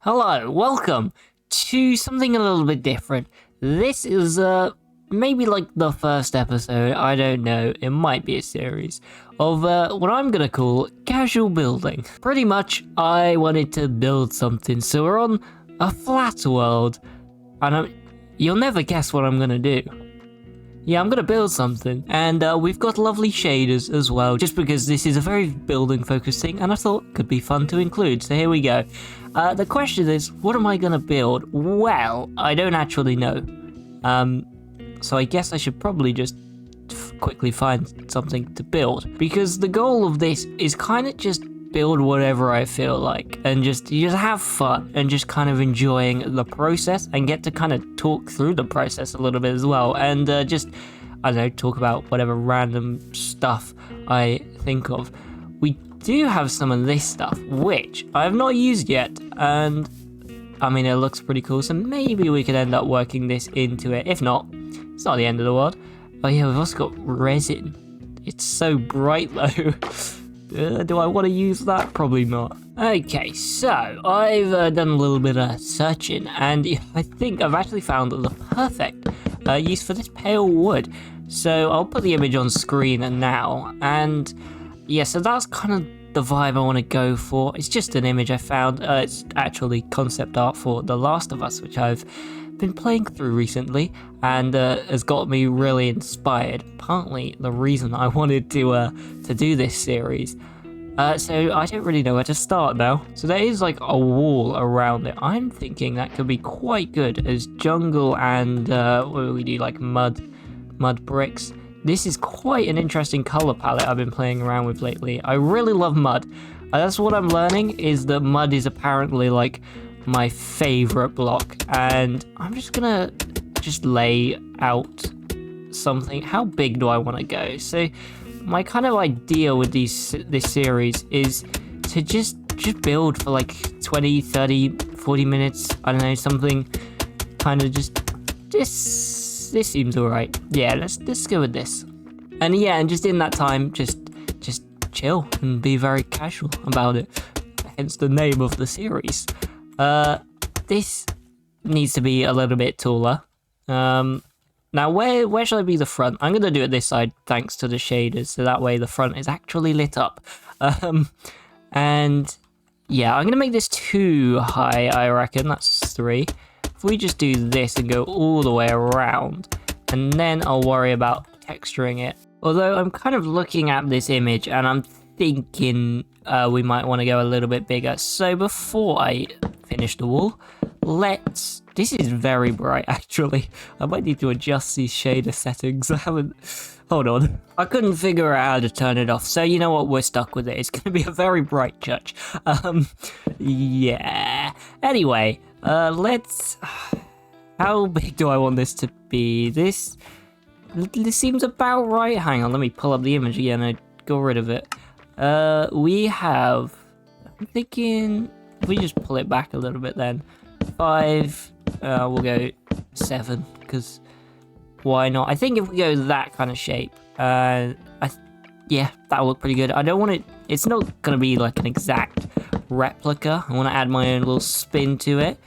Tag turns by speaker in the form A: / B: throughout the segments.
A: Hello, welcome to something a little bit different. This is maybe like the first episode, I don't know, it might be a series of what I'm gonna call casual building. Pretty much, I wanted to build something, so we're on a flat world, and you'll never guess what I'm gonna do. Yeah, I'm gonna build something, and we've got lovely shaders as well, just because this is a very building focused thing, and I thought it could be fun to include, so here we go. The question is, what am I gonna build? Well, I don't actually know. So I guess I should probably just quickly find something to build, because the goal of this is kind of just build whatever I feel like, and just have fun and just kind of enjoying the process and get to kind of talk through the process a little bit as well, and just, I don't know, talk about whatever random stuff I think of. We do have some of this stuff, which I have not used yet, and I mean, it looks pretty cool, so maybe we could end up working this into it. If not, it's not the end of the world. Oh yeah, we've also got resin. It's so bright though. Do I want to use that? Probably not. Okay, so I've done a little bit of searching, and I think I've actually found the perfect use for this pale wood. So I'll put the image on screen now, and yeah, so that's kind of the vibe I want to go for. It's just an image I found. It's actually concept art for The Last of Us, which I've been playing through recently, and has got me really inspired. Partly the reason I wanted to do this series. So I don't really know where to start now. So there is like a wall around it. I'm thinking that could be quite good as jungle and what do we do, like mud bricks. This is quite an interesting color palette I've been playing around with lately. I really love mud. That's what I'm learning, is that mud is apparently like my favorite block, and I'm just gonna lay out something. How big do I want to go? So my kind of idea with this series is to just build for like 20, 30, 40 minutes. I don't know, something kind of just this seems alright. Yeah, let's go with this. And yeah, and just in that time, just chill and be very casual about it. Hence the name of the series. This needs to be a little bit taller. Now where should I be the front? I'm gonna do it this side thanks to the shaders, so that way the front is actually lit up. And yeah, I'm gonna make this too high, I reckon. That's 3. If we just do this and go all the way around, and then I'll worry about texturing it. Although I'm kind of looking at this image and I'm thinking we might want to go a little bit bigger. So before I finish the wall, this is very bright actually. I might need to adjust these shader settings. Hold on. I couldn't figure out how to turn it off. So you know what, we're stuck with it. It's going to be a very bright church. Yeah. Anyway, how big do I want this to be? This seems about right. Hang on, let me pull up the image again and go rid of it. We have, I'm thinking, if we just pull it back a little bit then, 5, we'll go 7, because why not? I think if we go that kind of shape, yeah, that'll look pretty good. I don't want it, it's not going to be like an exact replica. I want to add my own little spin to it.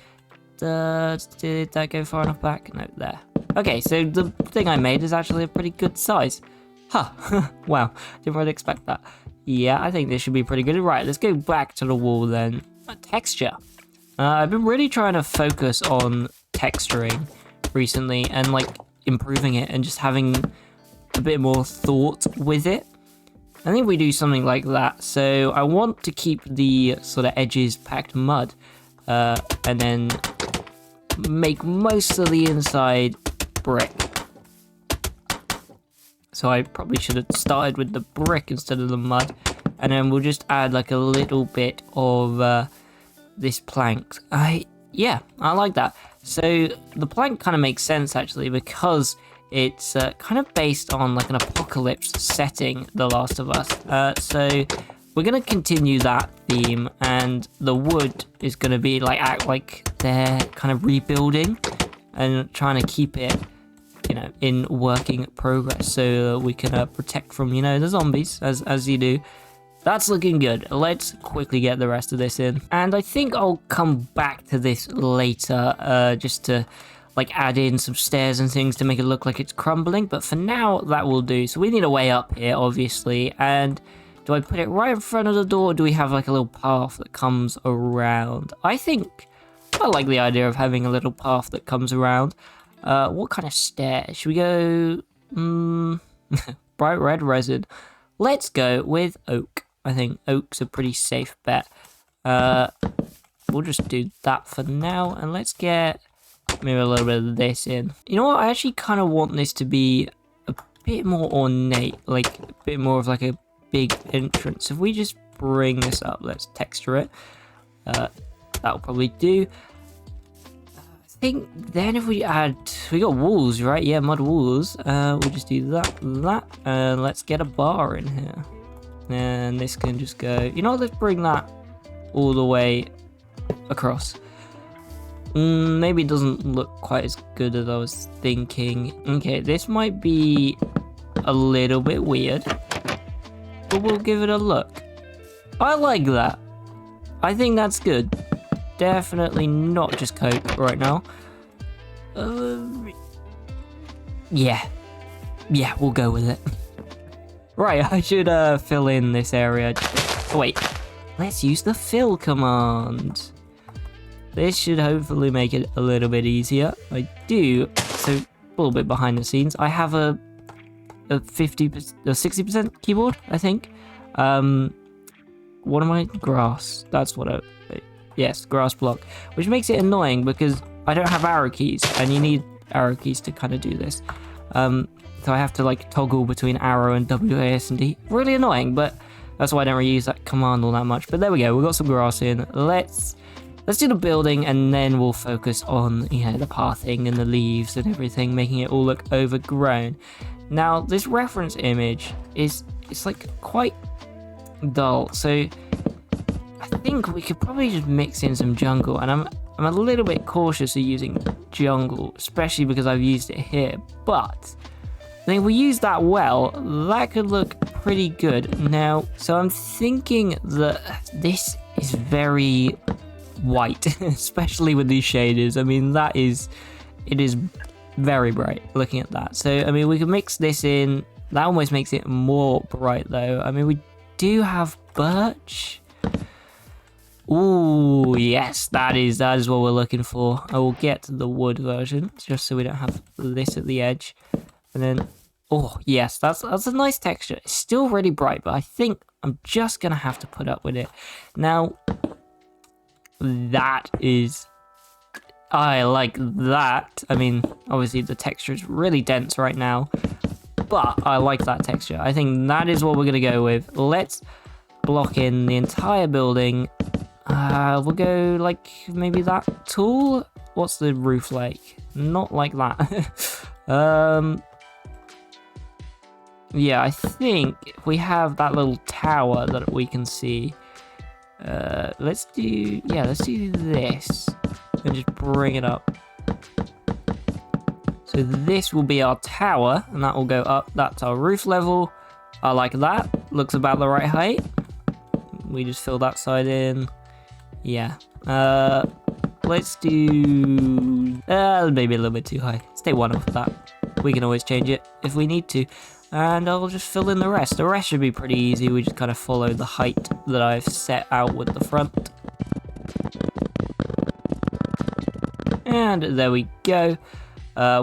A: Did that go far enough back? No, there. Okay, so the thing I made is actually a pretty good size. Huh, wow, didn't really expect that. Yeah, I think this should be pretty good. Right, let's go back to the wall then. Texture. I've been really trying to focus on texturing recently and like improving it and just having a bit more thought with it. I think we do something like that. So I want to keep the sort of edges packed mud, and then make most of the inside brick. So I probably should have started with the brick instead of the mud, and then we'll just add like a little bit of this plank. Yeah, I like that. So the plank kind of makes sense actually, because it's kind of based on like an apocalypse setting, The Last of Us. So we're gonna continue that theme, and the wood is gonna be like act like they're kind of rebuilding and trying to keep it, you know, in working progress, so we can protect from, you know, the zombies as you do. That's looking good. Let's quickly get the rest of this in. And I think I'll come back to this later, just to like add in some stairs and things to make it look like it's crumbling. But for now, that will do. So we need a way up here, obviously. And do I put it right in front of the door, or do we have like a little path that comes around? I think I like the idea of having a little path that comes around. What kind of stairs? Should we go... bright red resin. Let's go with oak. I think oak's a pretty safe bet. We'll just do that for now, and let's get maybe a little bit of this in. You know what? I actually kind of want this to be a bit more ornate, like a bit more of like a big entrance. If we just bring this up, let's texture it. That'll probably do. I think then if we got walls, right? Yeah, mud walls. We'll just do that, and let's get a bar in here. And this can just go, you know, let's bring that all the way across. Maybe it doesn't look quite as good as I was thinking. Okay, this might be a little bit weird, but we'll give it a look. I like that. I think that's good. Definitely not just coke right now. Yeah, we'll go with it. Right, I should fill in this area. Oh, wait, let's use the fill command. This should hopefully make it a little bit easier. I do, so a little bit behind the scenes. I have a 50%, a 60% keyboard, I think. What am I? Grass. That's what yes, grass block. Which makes it annoying because I don't have arrow keys, and you need arrow keys to kind of do this. So I have to like toggle between arrow and WASD. Really annoying, but that's why I don't really use that command all that much. But there we go, we've got some grass in. Let's do the building, and then we'll focus on, you know, the pathing and the leaves and everything, making it all look overgrown. Now, this reference image it's like quite dull, so I think we could probably just mix in some jungle, and I'm a little bit cautious of using jungle, especially because I've used it here, but I think if we use that well, that could look pretty good. Now, so I'm thinking that this is very white, especially with these shaders. I mean, it is very bright looking at that. So, I mean, we can mix this in. That almost makes it more bright though. I mean, we do have birch. Ooh, yes, that is what we're looking for. I will get the wood version just so we don't have this at the edge. And then, oh yes, that's a nice texture. It's still really bright, but I think I'm just gonna have to put up with it. Now, I like that. I mean, obviously the texture is really dense right now, but I like that texture. I think that is what we're gonna go with. Let's block in the entire building. We'll go like maybe that tall. What's the roof like? Not like that. Yeah, I think we have that little tower that we can see. Let's do this and just bring it up. So this will be our tower, and that will go up. That's our roof level. I like that. Looks about the right height. We just fill that side in. Yeah. Let's do maybe a little bit too high. Let's take one off of that. We can always change it if we need to. And I'll just fill in the rest. The rest should be pretty easy. We just kind of follow the height that I've set out with the front. And there we go.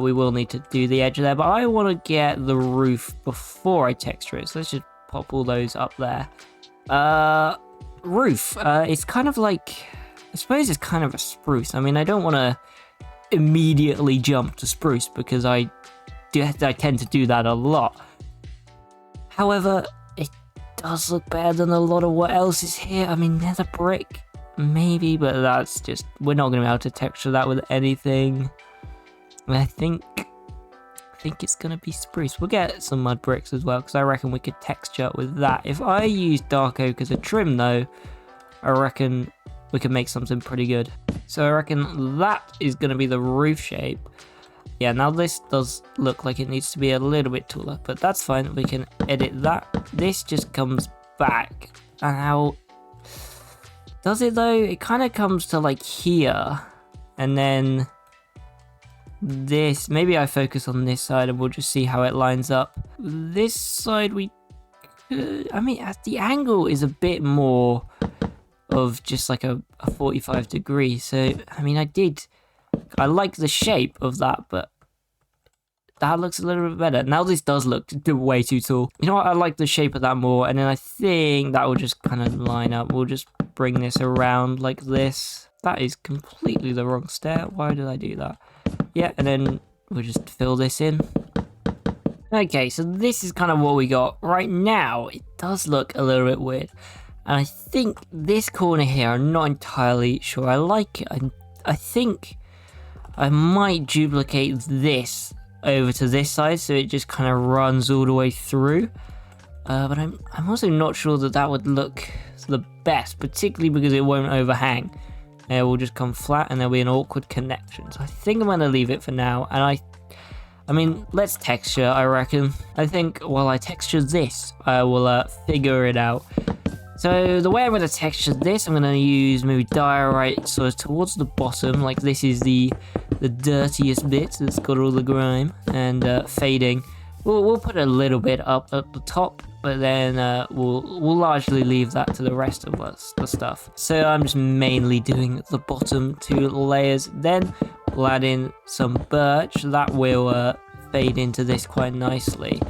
A: We will need to do the edge there, but I want to get the roof before I texture it. So let's just pop all those up there. Roof. It's kind of like, I suppose it's kind of a spruce. I mean, I don't want to immediately jump to spruce because I tend to do that a lot. However, it does look better than a lot of what else is here. I mean, nether brick, maybe, but that's just, we're not going to be able to texture that with anything. I think it's going to be spruce. We'll get some mud bricks as well, because I reckon we could texture with that. If I use dark oak as a trim, though, I reckon we can make something pretty good. So I reckon that is going to be the roof shape. Yeah, now this does look like it needs to be a little bit taller, but that's fine. We can edit that. This just comes back Now, does it though? It kind of comes to like here, and then this. Maybe I focus on this side and we'll just see how it lines up. This side I mean, the angle is a bit more of just like a 45 degree. So, I mean, I like the shape of that, but that looks a little bit better. Now this does look way too tall. You know what? I like the shape of that more. And then I think that will just kind of line up. We'll just bring this around like this. That is completely the wrong stair. Why did I do that? Yeah, and then we'll just fill this in. Okay, so this is kind of what we got. Right now, it does look a little bit weird. And I think this corner here, I'm not entirely sure I like it. I think I might duplicate this over to this side so it just kind of runs all the way through. But I'm also not sure that would look the best, particularly because it won't overhang. It will just come flat and there'll be an awkward connection. So I think I'm going to leave it for now. And I mean, let's texture, I reckon. I think while I texture this, I will figure it out. So the way I'm going to texture this, I'm going to use maybe diorite sort of towards the bottom, like this is the dirtiest bit that's got all the grime, and fading. We'll put a little bit up at the top, but then we'll largely leave that to the rest of the stuff. So I'm just mainly doing the bottom two layers. Then we'll add in some birch. That will fade into this quite nicely,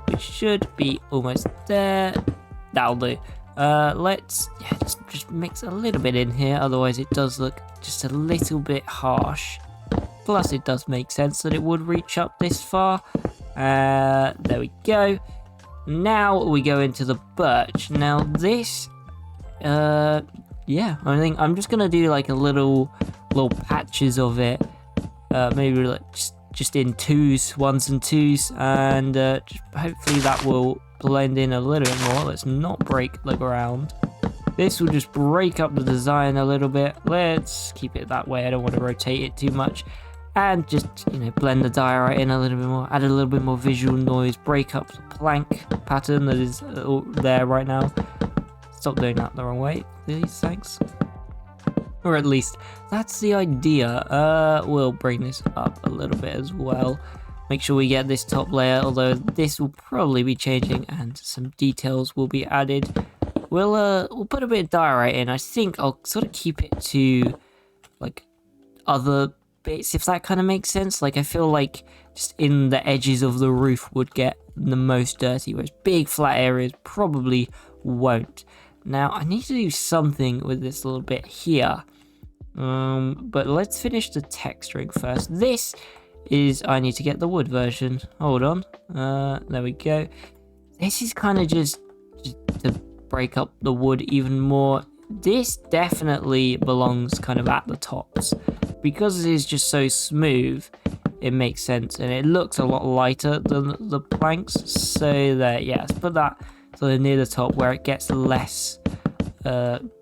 A: which should be almost there. That'll do. Let's just mix a little bit in here, otherwise it does look just a little bit harsh. Plus it does make sense that it would reach up this far. There we go. Now we go into the birch. Now this, yeah, I think I'm just gonna do like a little patches of it. Maybe like just in ones and twos, and hopefully that will blend in a little bit more. Let's not break the ground. This will just break up the design a little bit. Let's keep it that way. I don't want to rotate it too much. And just, blend the diorite in a little bit more. Add a little bit more visual noise. Break up the plank pattern that is there right now. Stop doing that the wrong way, please. Thanks. Or at least, that's the idea. We'll bring this up a little bit as well. Make sure we get this top layer, although this will probably be changing and some details will be added. We'll put a bit of diorite in. I think I'll sort of keep it to like other bits, if that kind of makes sense. Like I feel like just in the edges of the roof would get the most dirty, whereas big flat areas probably won't. Now I need to do something with this little bit here, but let's finish the texturing first. This is, I need to get the wood version. Hold on. There we go. This is kind of just to break up the wood even more. This definitely belongs kind of at the tops. Because it is just so smooth, it makes sense. And it looks a lot lighter than the planks. So there, yeah, let's put that sort of near the top where it gets less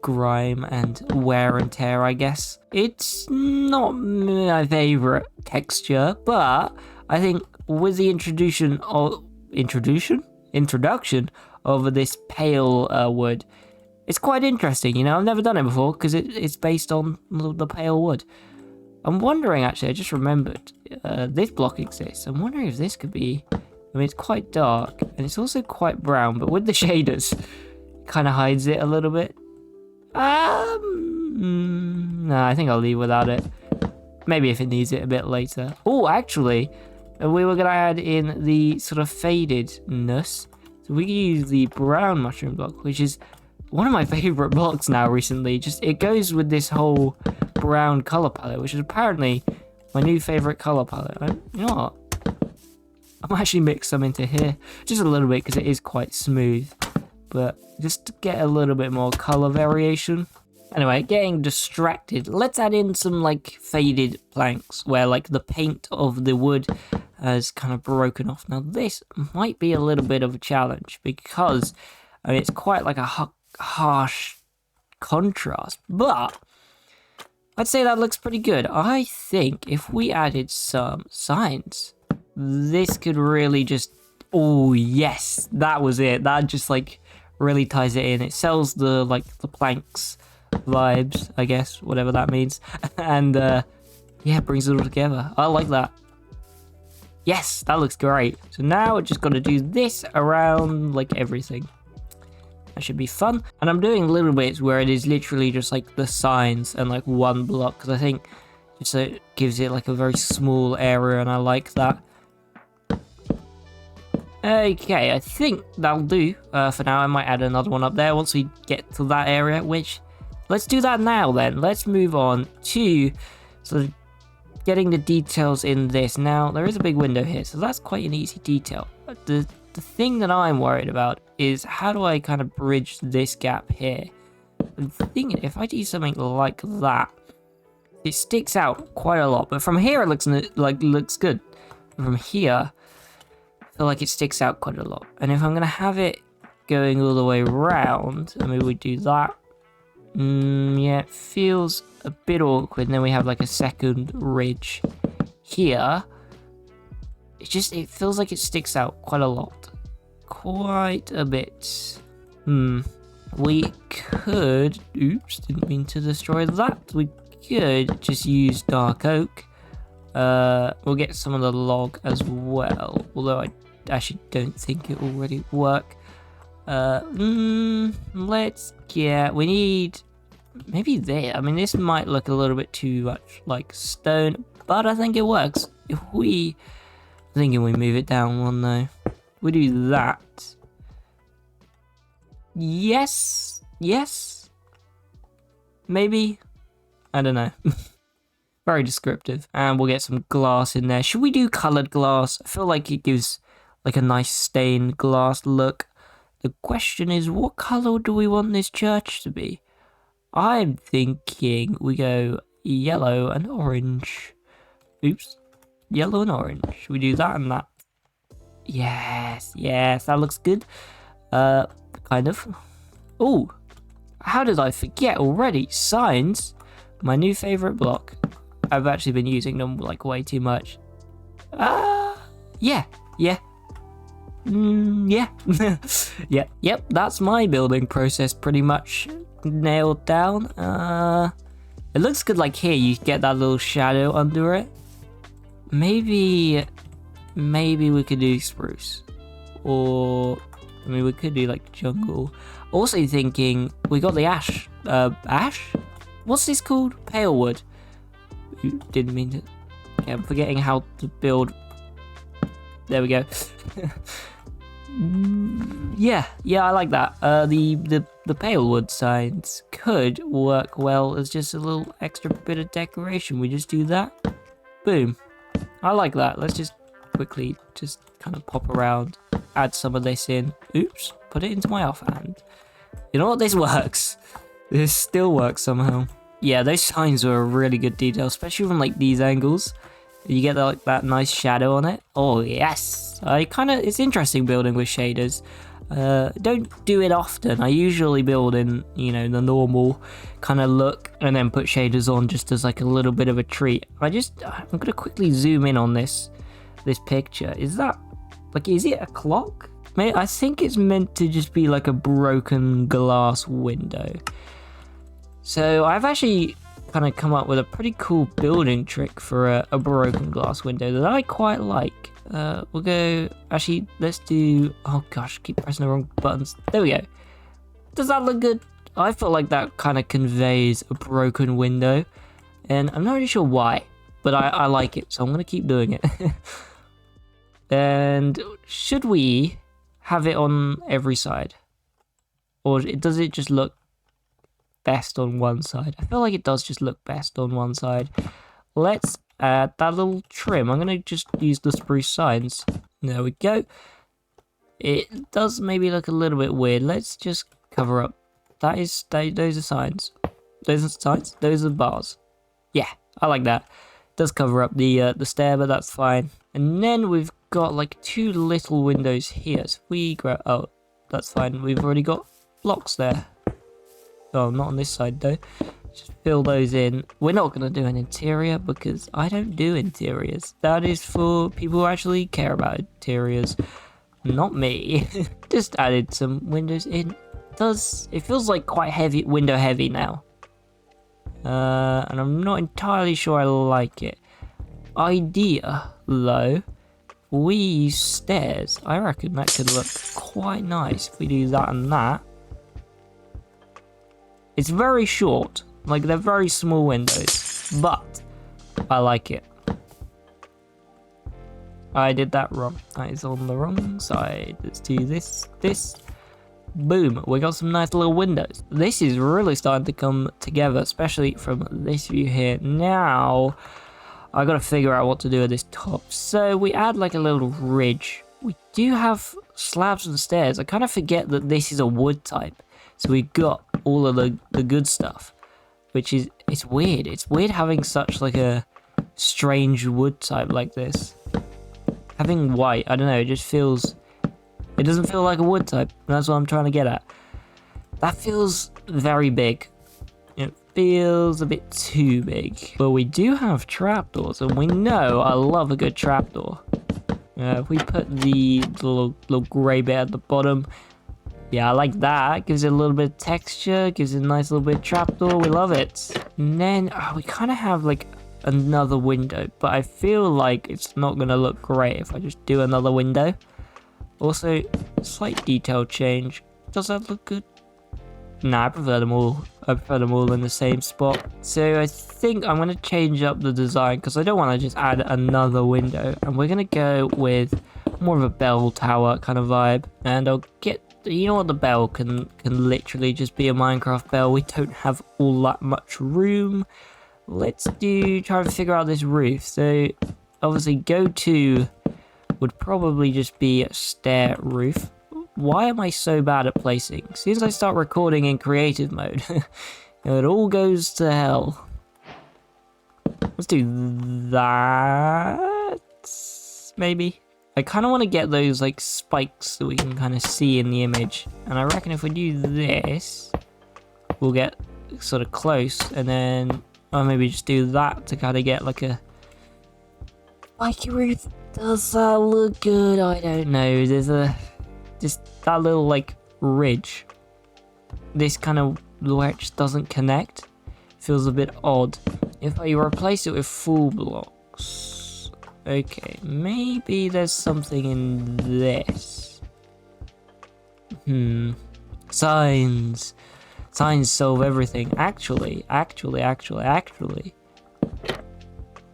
A: grime and wear and tear, I guess. It's not my favorite texture, but I think with the introduction of this pale wood, it's quite interesting. I've never done it before because it's based on the pale wood. I'm wondering, actually, I just remembered this block exists. I'm wondering if this could be, I mean, it's quite dark and it's also quite brown, but with the shaders, kind of hides it a little bit. No, I think I'll leave without it. Maybe if it needs it a bit later. Oh, actually, we were going to add in the sort of fadedness. So we can use the brown mushroom block, which is one of my favorite blocks now recently. Just it goes with this whole brown color palette, which is apparently my new favorite color palette. You know what? I might actually mix some into here just a little bit because it is quite smooth, but just to get a little bit more color variation. Anyway, getting distracted. Let's add in some like faded planks where like the paint of the wood has kind of broken off. Now this might be a little bit of a challenge because I mean it's quite like a harsh contrast, but I'd say that looks pretty good. I think if we added some signs, this could really just, oh yes, that was it. That just like really ties it in. It sells the like the planks vibes, I guess, whatever that means. And yeah, brings it all together. I like that. Yes, that looks great. So now I just got to do this around like everything. That should be fun. And I'm doing little bits where it is literally just like the signs and like one block, because I think just so it gives it like a very small area, and I like that. Okay, I think that'll do for now. I might add another one up there once we get to that area, which let's do that now then. Let's move on to sort of getting the details in this. Now, there is a big window here, so that's quite an easy detail. But the thing that I'm worried about is how do I kind of bridge this gap here? I'm thinking if I do something like that, it sticks out quite a lot. But from here, it looks good. From here, I feel like it sticks out quite a lot. And if I'm going to have it going all the way around, I mean, we do that. Yeah, it feels a bit awkward. And then we have like a second ridge here. It feels like it sticks out quite a lot. Quite a bit. We could... Oops, didn't mean to destroy that. We could just use dark oak. We'll get some of the log as well. Although I actually don't think it will really work. Let's get... We need... Maybe there. I mean, this might look a little bit too much like stone, but I think it works. If we... I'm thinking we move it down one though. We do that. Yes. Yes. Maybe. I don't know. Very descriptive. And we'll get some glass in there. Should we do colored glass? I feel like it gives like a nice stained glass look. The question is, what color do we want this church to be? I'm thinking we go yellow and orange. Oops. Yellow and orange. Should we do that and that? Yes, yes, that looks good. Kind of. Oh, how did I forget already? Signs, my new favorite block. I've actually been using them like way too much. Yeah. Yeah. Yep, that's my building process pretty much nailed down. It looks good like here, you get that little shadow under it. Maybe we could do spruce, or I mean we could do like jungle. Also thinking we got the ash. Ash? What's this called? Pale wood. Didn't mean to. Okay, I'm forgetting how to build. There we go. Yeah, I like that. The pale wood signs could work well as just a little extra bit of decoration. We just do that. Boom. I like that. Let's just quickly just kind of pop around, add some of this in. Oops, put it into my offhand. You know what? This works. This still works somehow. Yeah, those signs are a really good detail, especially from like these angles. You get like that nice shadow on it. Oh yes, it's interesting building with shaders. Don't do it often. I usually build in, the normal kind of look and then put shaders on just as like a little bit of a treat. I'm gonna quickly zoom in on this picture. Is it a clock? I think it's meant to just be like a broken glass window. So I've actually kind of come up with a pretty cool building trick for a broken glass window that I quite like. We'll go, actually, let's do, oh gosh, keep pressing the wrong buttons. There we go. Does that look good? I feel like that kind of conveys a broken window, and I'm not really sure why, but I like it, so I'm going to keep doing it. And should we have it on every side? Or does it just look best on one side? I feel like it does just look best on one side. Let's add that little trim. I'm going to just use the spruce signs. There we go. It does maybe look a little bit weird. Let's just cover up. Those are signs. Those are signs. Those are bars. Yeah, I like that. It does cover up the stair, but that's fine. And then we've got like two little windows here. So we grab. Oh, that's fine. We've already got blocks there. Oh, not on this side though. Just fill those in. We're not going to do an interior because I don't do interiors. That is for people who actually care about interiors. Not me. Just added some windows in. it feels like quite heavy, window heavy now. And I'm not entirely sure I like it. Idea, though, we use stairs. I reckon that could look quite nice if we do that and that. It's very short, like they're very small windows, but I like it. I did that wrong. That is on the wrong side. Let's do this. Boom, we got some nice little windows. This is really starting to come together, especially from this view here. Now, I gotta figure out what to do at this top. So we add like a little ridge. We do have slabs and stairs. I kind of forget that this is a wood type. So we got all of the good stuff, which is, it's weird. It's weird having such like a strange wood type like this. Having white, I don't know, it just feels, it doesn't feel like a wood type. That's what I'm trying to get at. That feels very big. It feels a bit too big. But we do have trapdoors, and we know I love a good trapdoor. If we put the little grey bit at the bottom, yeah, I like that. Gives it a little bit of texture, gives it a nice little bit of trapdoor. We love it. And then we kind of have like another window, but I feel like it's not going to look great if I just do another window. Also, slight detail change. Does that look good? Nah, I prefer them all. I prefer them all in the same spot. So I think I'm going to change up the design because I don't want to just add another window. And we're going to go with more of a bell tower kind of vibe. And I'll get, you know what, the bell can literally just be a Minecraft bell. We don't have all that much room. Let's try and figure out this roof. So obviously go to would probably just be a stair roof. Why am I so bad at placing? As soon as I start recording in creative mode, it all goes to hell. Let's do that, maybe. I kind of want to get those like spikes that we can kind of see in the image. And I reckon if we do this, we'll get sort of close, and then or maybe just do that to kind of get like a spiky roof. Does that look good? I don't know. There's just that little like ridge. This kind of where it just doesn't connect. Feels a bit odd. If I replace it with full blocks. Okay, maybe there's something in this. Signs. Signs solve everything. Actually.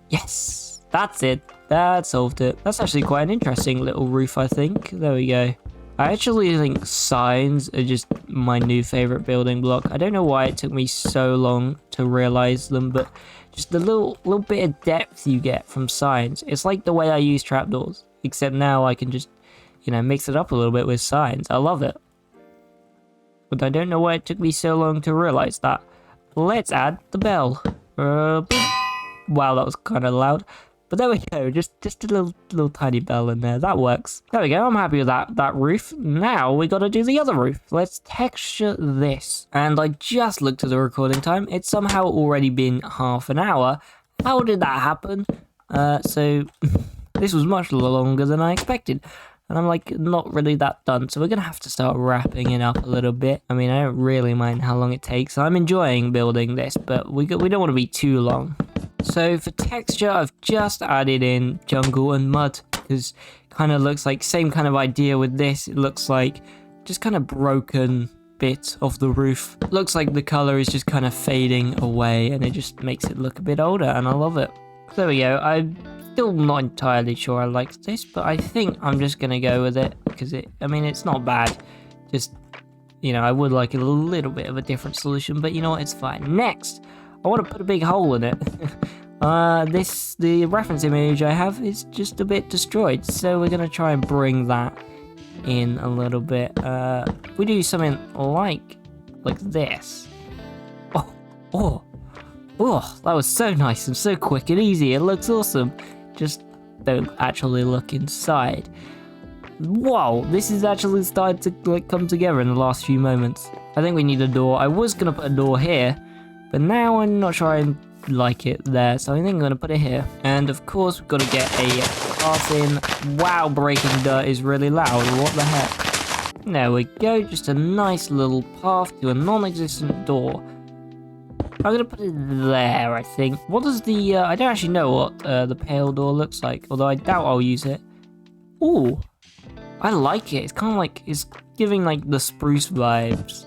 A: Yes, that's it. That solved it. That's actually quite an interesting little roof, I think. There we go. I actually think signs are just my new favorite building block. I don't know why it took me so long to realize them, but just the little bit of depth you get from signs. It's like the way I use trapdoors, except now I can just, you know, mix it up a little bit with signs. I love it. But I don't know why it took me so long to realize that. Let's add the bell. Wow, that was kind of loud. But there we go, just a little tiny bell in there. That works. There we go, I'm happy with that roof. Now we gotta do the other roof. Let's texture this. And I just looked at the recording time. It's somehow already been half an hour. How did that happen? So this was much longer than I expected. And I'm like, not really that done. So we're gonna have to start wrapping it up a little bit. I mean, I don't really mind how long it takes. I'm enjoying building this, but we don't want to be too long. So for texture, I've just added in jungle and mud, because kind of looks like same kind of idea with this. It looks like just kind of broken bit of the roof. Looks like the color is just kind of fading away, and it just makes it look a bit older, and I love it. There we go. I'm still not entirely sure I like this, but I think I'm just gonna go with it because I mean, it's not bad. Just, you know, I would like a little bit of a different solution, but you know what? It's fine. Next, I want to put a big hole in it. The reference image I have is just a bit destroyed, so we're gonna try and bring that in a little bit. We do something like this. Oh, that was so nice and so quick and easy. It looks awesome. Just don't actually look inside. Wow, this is actually starting to like come together in the last few moments. I think we need a door. I was gonna put a door here, but now I'm not sure I like it there, so I think I'm gonna put it here. And of course, we've got to get a path in. Wow, breaking dirt is really loud. What the heck? There we go, just a nice little path to a non-existent door. I'm gonna put it there, I think. What does the, I don't actually know what the pale door looks like, although I doubt I'll use it. Ooh, I like it. It's kind of like, it's giving like the spruce vibes.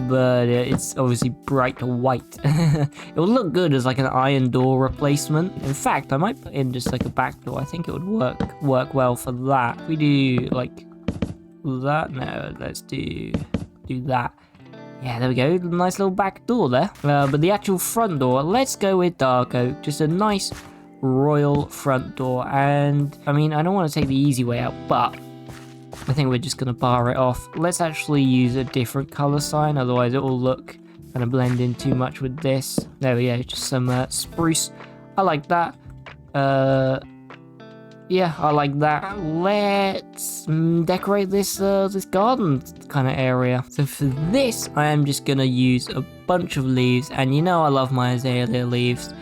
A: But it's obviously bright white. It would look good as like an iron door replacement. In fact, I might put in just like a back door. I think it would work well for that. If we do like that, no, let's do that. Yeah, there we go. Nice little back door there. But the actual front door, let's go with dark oak. Just a nice royal front door. And I mean, I don't want to take the easy way out, but I think we're just going to bar it off. Let's actually use a different color sign, otherwise it will look kind of blend in too much with this. There we go, just some spruce. I like that. Yeah, I like that. Let's decorate this this garden kind of area. So for this, I am just going to use a bunch of leaves, and you know I love my azalea leaves.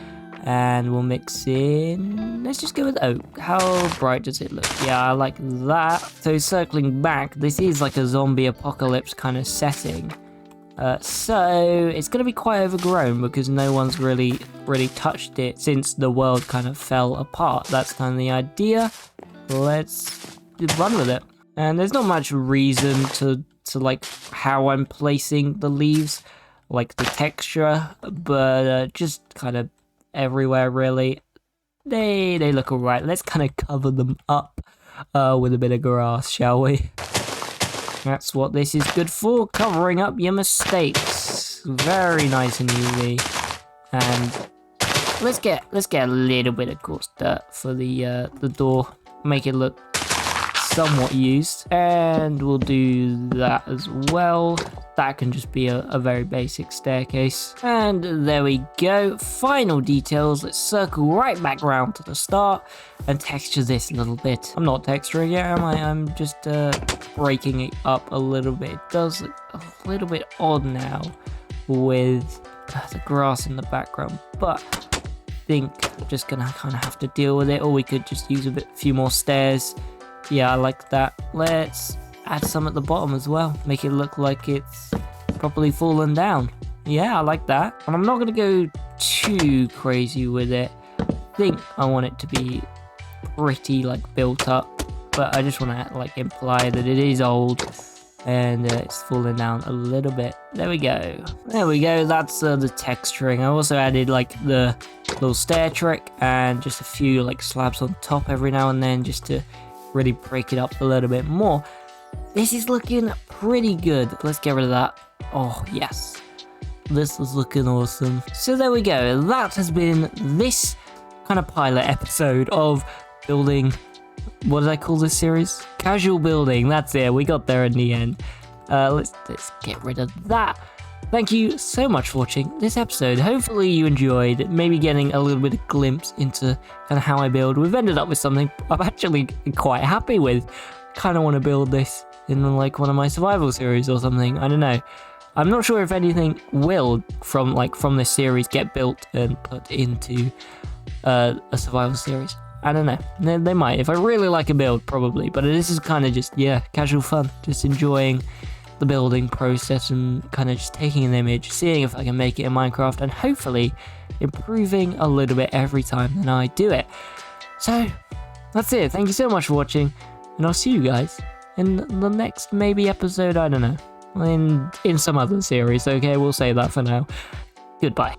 A: And we'll mix in, let's just go with oak. How bright does it look? Yeah, I like that. So circling back, this is like a zombie apocalypse kind of setting. So it's going to be quite overgrown because no one's really touched it since the world kind of fell apart. That's kind of the idea. Let's run with it. And there's not much reason to like how I'm placing the leaves, like the texture, but just kind of everywhere really. They look alright. Let's kind of cover them up with a bit of grass, shall we? That's what this is good for, covering up your mistakes. Very nice and easy. And let's get a little bit of coarse dirt for the door, make it look somewhat used, and we'll do that as well. That can just be a very basic staircase. And there we go, final details. Let's circle right back round to the start and texture this a little bit. I'm not texturing it, am I? I'm just breaking it up a little bit. It does look a little bit odd now with the grass in the background, but I think I'm just gonna kind of have to deal with it, or we could just use a few more stairs. Yeah, I like that. Let's add some at the bottom as well. Make it look like it's properly fallen down. Yeah, I like that. And I'm not going to go too crazy with it. I think I want it to be pretty like built up. But I just want to like imply that it is old and it's fallen down a little bit. There we go. There we go. That's the texturing. I also added like the little stair trick and just a few like slabs on top every now and then just to really break it up a little bit more. This is looking pretty good. Let's get rid of that. Oh yes, this is looking awesome. So there we go, that has been this kind of pilot episode of building, what did I call this series? Casual building. That's it, we got there in the end. Let's get rid of that. Thank you so much for watching this episode. Hopefully you enjoyed, maybe getting a little bit of glimpse into kind of how I build. We've ended up with something I'm actually quite happy with. Kind of want to build this in like one of my survival series or something. I don't know. I'm not sure if anything will from this series get built and put into a survival series. I don't know. They might. If I really like a build, probably. But this is kind of just, yeah, casual fun. Just enjoying the building process and kind of just taking an image, seeing if I can make it in Minecraft, and hopefully improving a little bit every time that I do it. So that's it. Thank you so much for watching, and I'll see you guys in the next maybe episode. I don't know, in some other series. Okay, we'll say that for now. Goodbye.